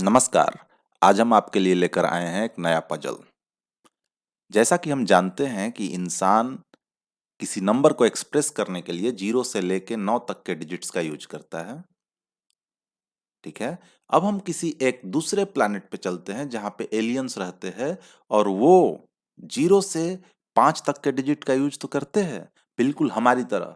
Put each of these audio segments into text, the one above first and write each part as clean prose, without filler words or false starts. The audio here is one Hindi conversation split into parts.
नमस्कार। आज हम आपके लिए लेकर आए हैं एक नया पजल। जैसा कि हम जानते हैं कि इंसान किसी नंबर को एक्सप्रेस करने के लिए 0 से लेके 9 तक के डिजिट्स का यूज करता है। ठीक है। अब हम किसी एक दूसरे प्लैनेट पे चलते हैं जहां पे एलियंस रहते हैं और वो 0 से 5 तक के डिजिट का यूज तो करते हैं, बिल्कुल हमारी तरह।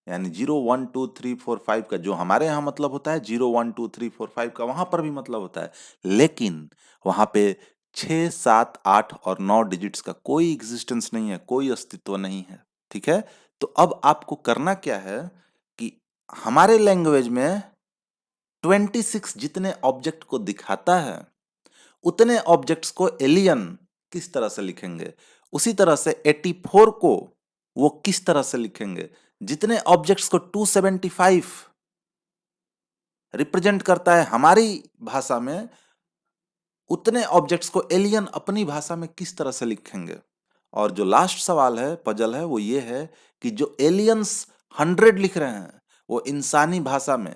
यानी 0 1 2 3 4 5 का जो हमारे यहाँ मतलब होता है, 0 1 2 3 4 5 का वहां पर भी मतलब होता है। लेकिन वहां पे 6 7 8 और 9 डिजिट्स का कोई एग्जिस्टेंस नहीं है, कोई अस्तित्व नहीं है। ठीक है। तो अब आपको करना क्या है कि हमारे लैंग्वेज में 26 जितने ऑब्जेक्ट को दिखाता है, उतने ऑब्जेक्ट्स को एलियन किस तरह से लिखेंगे, उसी तरह से 84 को वो किस तरह से लिखेंगे। जितने ऑब्जेक्ट्स को 275 रिप्रेजेंट करता है हमारी भाषा में, उतने ऑब्जेक्ट्स को एलियन अपनी भाषा में किस तरह से लिखेंगे। और जो लास्ट सवाल है, पजल है, वो ये है कि जो एलियंस 100 लिख रहे हैं, वो इंसानी भाषा में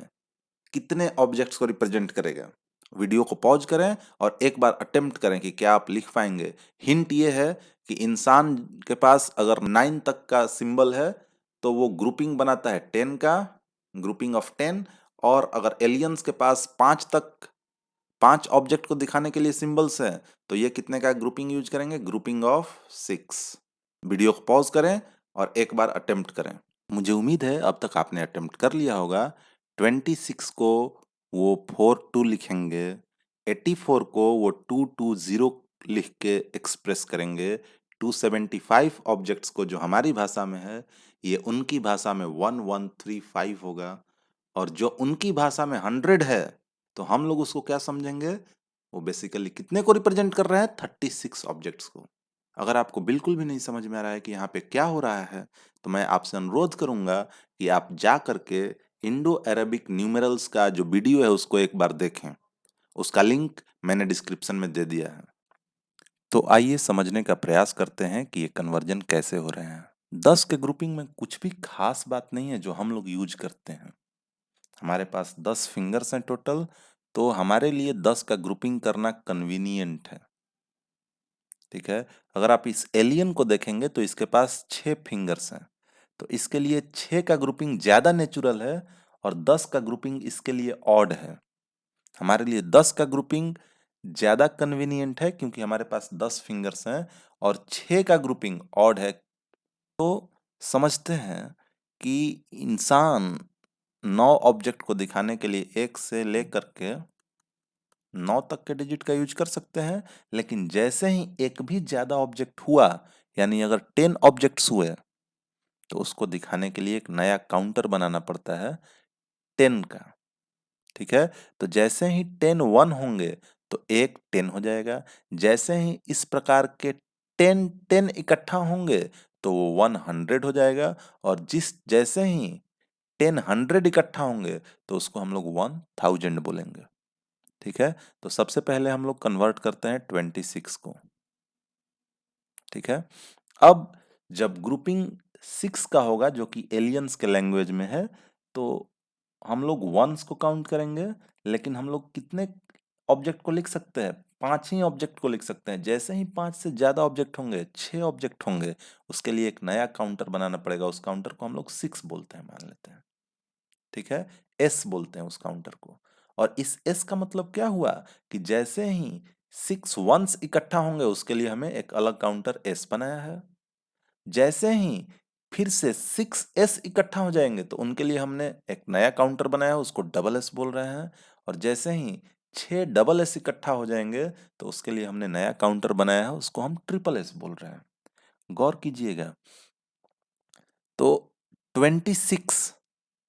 कितने ऑब्जेक्ट्स को रिप्रेजेंट करेगा। वीडियो को पॉज करें और एक बार अटेम्प्ट करें कि क्या आप लिख पाएंगे। हिंट ये है कि इंसान के पास अगर 9 तक का सिंबल है तो वो ग्रुपिंग बनाता है 10 का, ग्रुपिंग ऑफ 10। और अगर एलियंस के पास 5 तक 5 ऑब्जेक्ट को दिखाने के लिए सिंबल्स हैं तो ये कितने का ग्रुपिंग यूज करेंगे, ग्रुपिंग ऑफ 6। वीडियो को पॉज करें और एक बार अटेम्प्ट करें। मुझे उम्मीद है अब तक आपने अटेम्प्ट कर लिया होगा। 26 को वो 42 लिखेंगे, 84 को वो 220 लिख के एक्सप्रेस करेंगे, 275 ऑब्जेक्ट्स को जो हमारी भाषा में है, ये उनकी भाषा में 1135 होगा। और जो उनकी भाषा में 100 है, तो हम लोग उसको क्या समझेंगे, वो बेसिकली कितने को रिप्रेजेंट कर रहे हैं, 36 ऑब्जेक्ट्स को। अगर आपको बिल्कुल भी नहीं समझ में आ रहा है कि यहाँ पे क्या हो रहा है, तो मैं आपसे अनुरोध करूंगा कि आप जा करके इंडो अरेबिक न्यूमेरल्स का जो वीडियो है उसको एक बार देखें। उसका लिंक मैंने डिस्क्रिप्शन में दे दिया है। तो आइए समझने का प्रयास करते हैं कि ये कन्वर्जन कैसे हो रहे हैं। 10 के ग्रुपिंग में कुछ भी खास बात नहीं है जो हम लोग यूज करते हैं। हमारे पास 10 फिंगर्स हैं टोटल, तो हमारे लिए 10 का ग्रुपिंग करना कन्वीनियंट है। ठीक है। अगर आप इस एलियन को देखेंगे तो इसके पास 6 फिंगर्स हैं, तो इसके लिए 6 का ग्रुपिंग ज्यादा नेचुरल है और 10 का ग्रुपिंग इसके लिए ऑड है। हमारे लिए 10 का ग्रुपिंग ज्यादा कन्वीनियंट है क्योंकि हमारे पास 10 फिंगर्स हैं, और 6 का ग्रुपिंग ऑड है। तो समझते हैं कि इंसान 9 ऑब्जेक्ट को दिखाने के लिए 1 से लेकर के 9 तक के डिजिट का यूज कर सकते हैं। लेकिन जैसे ही एक भी ज्यादा ऑब्जेक्ट हुआ, यानी अगर 10 ऑब्जेक्ट्स हुए, तो उसको दिखाने के लिए एक नया काउंटर बनाना पड़ता है 10 का। ठीक है। तो जैसे ही 10 1 होंगे तो एक 10 हो जाएगा। जैसे ही इस प्रकार के 10 10 इकट्ठा होंगे तो वो 100 हो जाएगा। और जैसे ही 10 100 इकट्ठा होंगे तो उसको हम लोग 1000 बोलेंगे। ठीक है। तो सबसे पहले हम लोग कन्वर्ट करते हैं 26 को। ठीक है। अब जब ग्रुपिंग 6 का होगा जो कि एलियंस के लैंग्वेज में है, तो हम लोग वंस को काउंट करेंगे। लेकिन हम लोग कितने ऑब्जेक्ट को लिख सकते हैं, 5 ही ऑब्जेक्ट को लिख सकते हैं। जैसे ही 5 से ज्यादा ऑब्जेक्ट होंगे, 6 ऑब्जेक्ट होंगे, उसके लिए एक नया काउंटर बनाना पड़ेगा। उस काउंटर को हम लोग 6 बोलते हैं, मान लेते हैं। ठीक है। एस बोलते हैं उस काउंटर को। और इस एस का मतलब क्या हुआ कि जैसे ही 6 वंस इकट्ठा होंगे उसके लिए हमें एक अलग काउंटर एस बनाया है। जैसे ही फिर से 6s इकट्ठा हो जाएंगे तो उनके लिए हमने एक नया काउंटर बनाया, उसको डबल एस बोल रहे हैं। और जैसे ही 6 डबल एस इकट्ठा हो जाएंगे तो उसके लिए हमने नया काउंटर बनाया है, उसको हम ट्रिपल एस बोल रहे हैं। गौर कीजिएगा। तो 26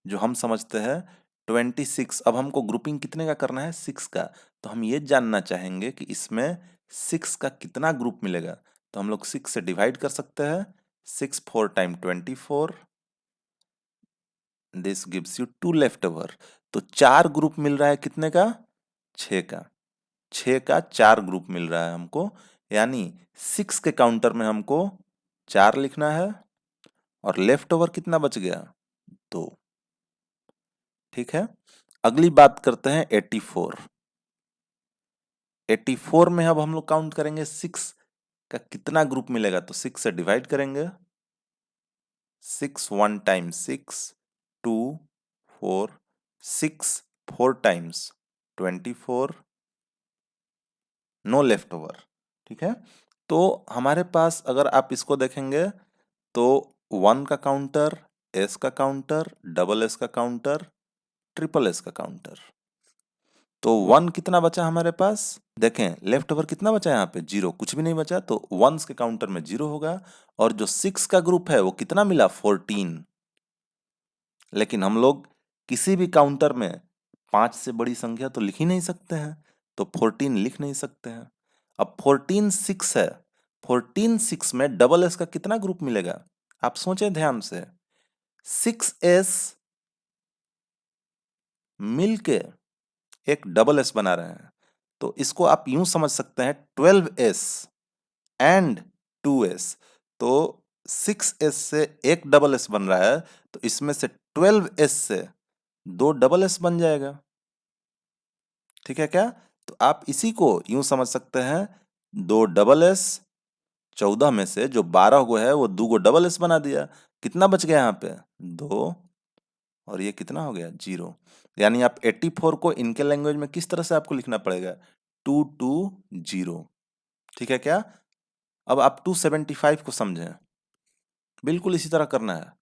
जो हम समझते हैं, 26, अब हमको ग्रुपिंग कितने का करना है, 6 का। तो हम ये जानना चाहेंगे कि इसमें 6 का कितना ग्रुप मिलेगा। तो हम लोग 6 से डिवाइड कर सकते हैं। 6 4 time 24, this gives you 2 left over. तो 4 ग्रुप मिल रहा है कितने का, 6 का। 6 का 4 ग्रुप मिल रहा है हमको। यानी 6 के काउंटर में हमको 4 लिखना है और लेफ्ट ओवर कितना बच गया, 2। ठीक है। अगली बात करते हैं 84। 84 में अब हम लोग काउंट करेंगे 6 का कितना ग्रुप मिलेगा, तो 6 से डिवाइड करेंगे। 6 1 times 6 2 4 6 4 times 24, no left over. ठीक है, तो हमारे पास अगर आप इसको देखेंगे तो 1 का काउंटर, एस का काउंटर, डबल एस का काउंटर, ट्रिपल एस का काउंटर। तो 1 कितना बचा हमारे पास, देखें लेफ्ट ओवर कितना बचा यहाँ पे, 0, कुछ भी नहीं बचा, तो 1s के काउंटर में 0 होगा। और जो 6 का ग्रुप है वो कितना मिला, 14। लेकिन हम लोग किसी भी काउंटर में 5 से बड़ी संख्या तो लिख ही नहीं सकते हैं, तो 14 लिख नहीं सकते हैं। अब 14 6 है, 14 6 में डबल एस का कितना ग्रुप मिलेगा, आप सोचें ध्यान से। 6s मिलके एक डबल एस बना रहे हैं, तो इसको आप यूं समझ सकते हैं 12s एंड 2s। तो 6s से एक डबल एस बन रहा है, तो इसमें से 12s से 2 डबल एस बन जाएगा। ठीक है क्या, तो आप इसी को यूं समझ सकते हैं 2 डबल एस, 14 में से जो 12 गो है वो 2 गो डबल एस बना दिया। कितना बच गया यहाँ पे, 2, और ये कितना हो गया, 0। यानी आप 84 को इनके लैंग्वेज में किस तरह से आपको लिखना पड़ेगा, 220। ठीक है क्या, अब आप 275 को समझें, बिल्कुल इसी तरह करना है।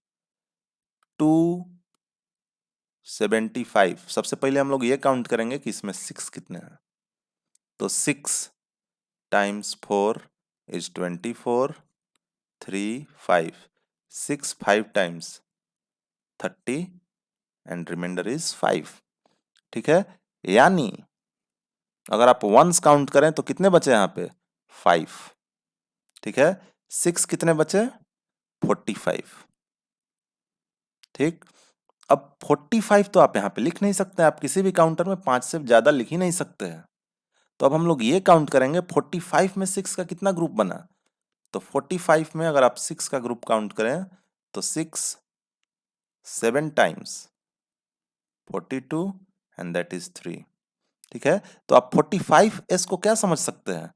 275, सबसे पहले हम लोग ये काउंट करेंगे कि इसमें 6 कितने हैं। तो 6 times 4 is 24, 3 5, 6 5 times 30 and reminder is 5। ठीक है, यानी अगर आप वंस काउंट करें तो कितने बचे यहाँ पे, 5। ठीक है, 6 कितने बचे, 45। ठीक, अब 45 तो आप यहाँ पे लिख नहीं सकते, आप किसी भी काउंटर में 5 से ज्यादा लिख ही नहीं सकते हैं। तो अब हम लोग ये काउंट करेंगे 45 में 6 का कितना ग्रुप बना। तो 45 में अगर आप 6 का ग्रुप काउंट करें तो 6 7 टाइम्स 42 एंड दैट इज 3। ठीक है, तो आप 45s को क्या समझ सकते हैं,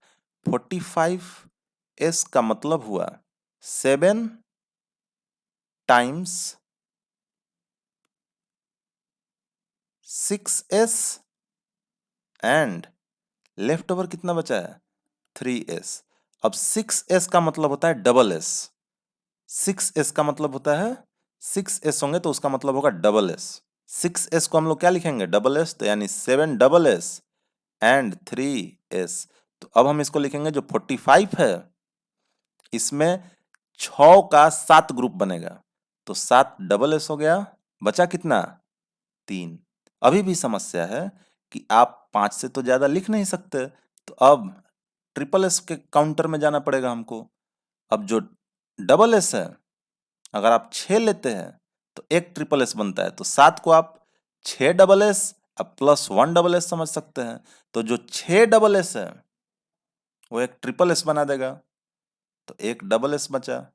45s का मतलब हुआ 7 times 6s and left over कितना बचा है, 3s। अब 6s का मतलब होता है डबल एस, 6s का मतलब होता है 6s होंगे तो उसका मतलब होगा डबल एस। 6s को हम लोग क्या लिखेंगे, डबल एस, तो यानी 7 डबल एस एंड 3s। तो अब हम इसको लिखेंगे जो 45 है इसमें 6 का 7 ग्रुप बनेगा, तो 7 डबल एस हो गया, बचा कितना, 3। अभी भी समस्या है कि आप 5 से तो ज्यादा लिख नहीं सकते, तो अब ट्रिपल एस के काउंटर में जाना पड़ेगा हमको। अब जो डबल एस है अगर आप 6 लेते हैं तो एक ट्रिपल एस बनता है, तो 7 को आप 6 डबल एस अब प्लस 1 डबल एस समझ सकते हैं। तो जो 6 डबल एस है वो एक ट्रिपल एस बना देगा, तो एक डबल एस बचा,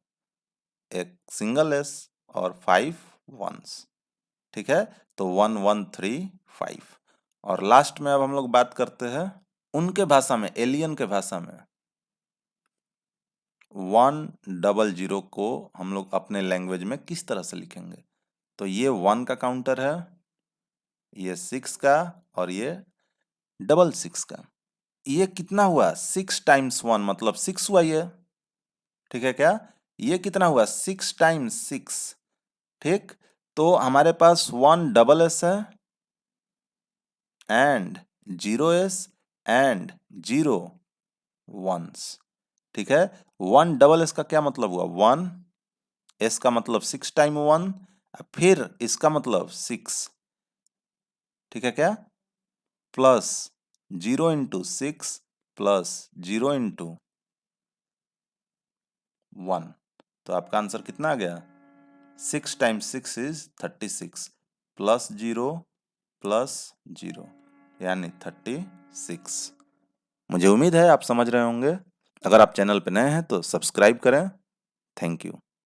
एक सिंगल एस और 5 वंस। ठीक है, तो 1 1 3 5। और लास्ट में अब हम लोग बात करते हैं उनके भाषा में, एलियन के भाषा में 100 को हम लोग अपने लैंग्वेज में किस तरह से लिखेंगे। तो ये 1 का काउंटर है, ये 6 का, और ये डबल 6 का। ये कितना हुआ, 6 टाइम्स 1 मतलब 6 हुआ ये। ठीक है क्या, ये कितना हुआ, 6 टाइम्स 6। ठीक, तो हमारे पास 1 डबल एस है एंड 0s एंड 0 वंस। ठीक है, 1 डबल एस का क्या मतलब हुआ, 1, एस का मतलब 6 टाइम 1, फिर इसका मतलब 6। ठीक है क्या, प्लस 0 इंटू 6 प्लस 0 इंटू 1, तो आपका आंसर कितना आ गया, 6 टाइम्स 6 इज 36 प्लस 0 प्लस 0 यानी 36। मुझे उम्मीद है आप समझ रहे होंगे। अगर आप चैनल पर नए हैं तो सब्सक्राइब करें। Thank you.